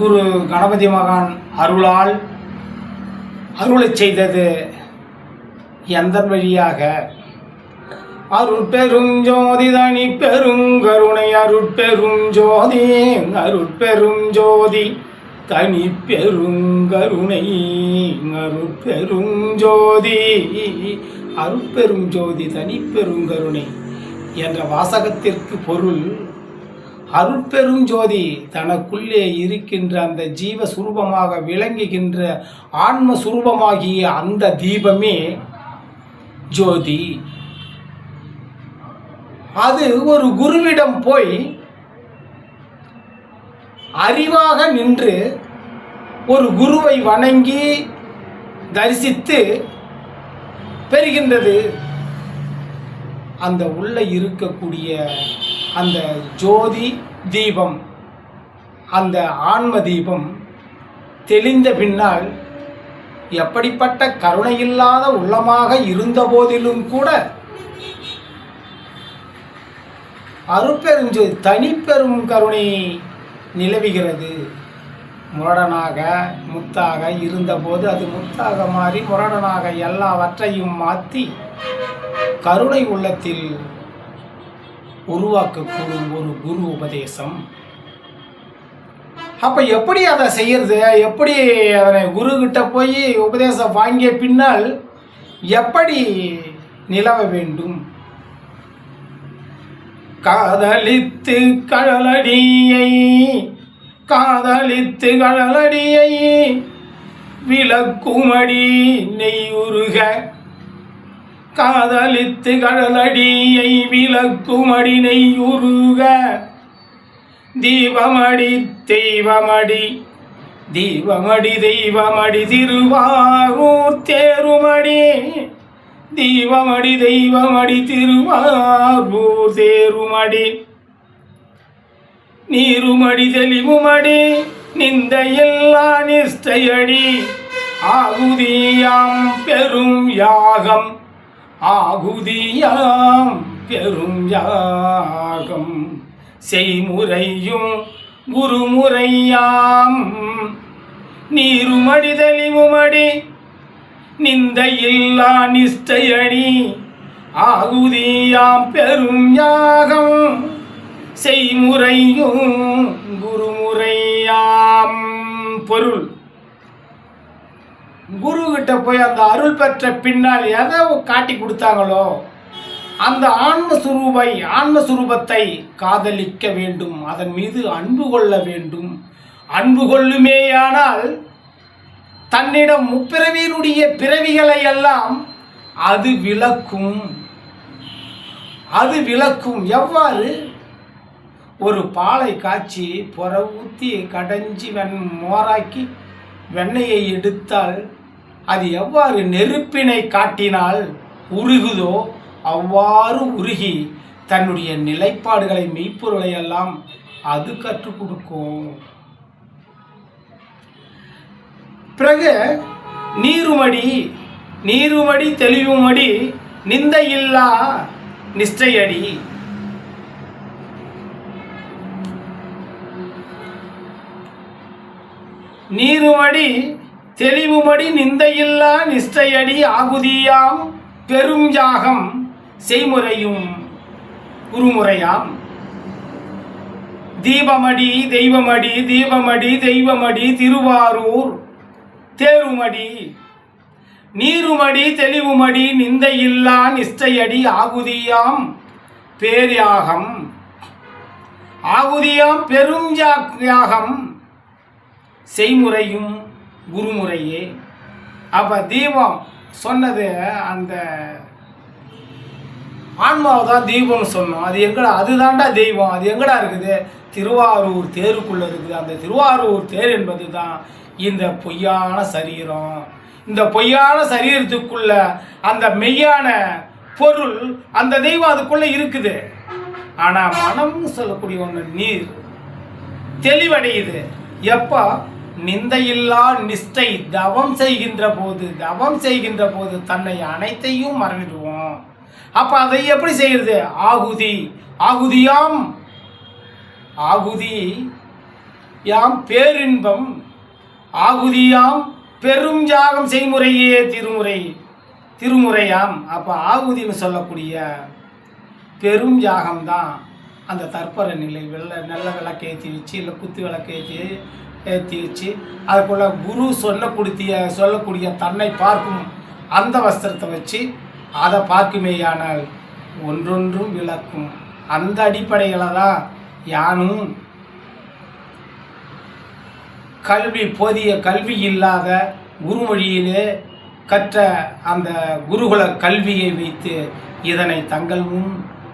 சத்குரு கணபதி மகான் அருளால் அருளை செய்தது எந்த வழியாக? அருட்பெருஞ்சோதி தனி பெருங்கருணை அருட்பெருஞ்சோதி அருட்பெருஞ்சோதி தனி பெருங்கருணை அருட்பெருஞ்சோதி அருட்பெருஞ்சோதி தனி பெருங்கருணை என்ற வாசகத்திற்கு பொருள், அருட்பெருஞ்சோதி தனக்குள்ளே இருக்கின்ற அந்த ஜீவ சுரூபமாக விளங்குகின்ற ஆன்ம சுரூபமாகிய அந்த தீபமே ஜோதி. அது ஒரு குருவிடம் போய் அறிவாக நின்று ஒரு குருவை வணங்கி தரிசித்து பெறுகின்றது. அந்த உள்ள இருக்கக்கூடிய அந்த ஜோதி தீபம், அந்த ஆன்ம தீபம் தெளிந்த பின்னால் எப்படிப்பட்ட கருணையில்லாத உள்ளமாக இருந்த போதிலும் கூட அருட்பெருஞ்சோதி தனிப்பெரும் கருணை நிலவுகிறது. முரடனாக முத்தாக இருந்தபோது அது முத்தாக மாறி முரடனாக எல்லாவற்றையும் மாற்றி கருணை உள்ளத்தில் உருவாக்கக்கூடும் ஒரு குரு உபதேசம். அப்போ எப்படி அதை செய்யறது? எப்படி அதனை குரு கிட்ட போய் உபதேசம் வாங்கிய பின்னால் எப்படி நிலவ வேண்டும்? காதலித்து கடலடியை காதலித்து கடலடியை விளக்குமடி நெய்யுருக, காதலித்து கடலடியை விளக்குமடி நெய்யுருக, தீபமடி தெய்வமடி தீபமடி தெய்வமடி திருவாரூர் தேருமடி, தீபமடி தெய்வமடி திருவாரூர் தேருமடி, நீருமடி தெளிவுமடி நிந்த எல்லா நிஷ்டையடி, ஆகுதியாம் பெரும் யாகம் ஆகுதியாம் பெரும் யாகம், செய்முறையும் குருமுறையாம், நீருமடி தெளிவுமடி நிந்த இல்லா நிஷ்டையடி, ஆகுதியாம் பெரும் யாகம், செய்முறையும் குருமுறையாம். பொருள், குரு கிட்ட போய் அந்த அருள் பெற்ற பின்னால் எதை காட்டி கொடுத்தாங்களோ அந்த ஆன்மஸ்வரூபத்தை காதலிக்க வேண்டும், அதன் மீது அன்பு கொள்ள வேண்டும். அன்பு கொள்ளுமேயானால் தன்னிடம் முப்பிறவியினுடைய பிறவிகளை எல்லாம் அது விளக்கும். அது விளக்கும். எவ்வாறு? ஒரு பாலை காய்ச்சி புற ஊற்றி கடைஞ்சி மோராக்கி வெண்ணெயை எடுத்தால் அது எவ்வாறு நெருப்பினை காட்டினால் உருகுதோ அவ்வாறு உருகி தன்னுடைய நிலைப்பாடுகளை மெய்ப்பொருளை எல்லாம் அது கற்றுக் கொடுக்கும். பிறகு நீருமடி நீருமடி தெளிவுமடி நிந்த இல்லா நிஷ்டையடி, நீருமடி தெளிவுமடி நிந்தையில்லா நிஷ்டையடி, ஆகுதியாம் பெரும் யாகம், செய்முறையும் குருமுறையாம், தீபமடி தெய்வமடி தீபமடி தெய்வமடி திருவாரூர் தேருமடி, நீருமடி தெளிவுமடி நிந்தையில்லா நிஷ்டையடி, ஆகுதியாம் பேர்யாகம் ஆகுதியாம் பெரும் யாகம், செய்முறையும் குருமுறையே. அப்போ தீபம் சொன்னது அந்த ஆன்மாவை தான் தீபம்னு சொன்னோம். அது எங்கடா? அதுதான்டா தெய்வம். அது எங்கடா இருக்குது? திருவாரூர் தேருக்குள்ளே இருக்குது. அந்த திருவாரூர் தேர் என்பது தான் இந்த பொய்யான சரீரம். இந்த பொய்யான சரீரத்துக்குள்ள அந்த மெய்யான பொருள், அந்த தெய்வம் அதுக்குள்ளே இருக்குது. ஆனால் மனம்னு சொல்லக்கூடிய ஒன்று நீர் தெளிவடையுது எப்போ? நிந்தையில்லா நிஷ்டை தவம் செய்கின்ற போது தன்னை அனைத்தையும் மறந்துடுவோம். அப்போ அதை எப்படி செய்கிறது? ஆகுதி ஆகுதியாம் ஆகுதி யாம் பேரின்பம் ஆகுதியாம் பெரும் யாகம் செய்முறையே திருமுறையாம். அப்போ ஆகுதின்னு சொல்லக்கூடிய பெரும் யாகம்தான் அந்த தற்பர நிலை. நல்ல விளக்கு ஏற்றி வச்சு, இல்லை குத்து விளக்கு ஏற்றி வச்சு, அதுக்குள்ள குரு சொல்லக்கூடிய தன்னை பார்க்கும் அந்த வஸ்திரத்தை வச்சு அதை பார்க்குமேயானால் ஒன்றொன்றும் விளக்கும். அந்த அடிப்படையில் தான் யானும் போதிய கல்வி இல்லாத குருமொழியிலே கற்ற அந்த குருகுல கல்வியை வைத்து இதனை தங்கள் முன்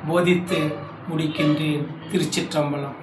போதித்து முடிக்கின்றேன். திருச்சிற்றம்பலம்.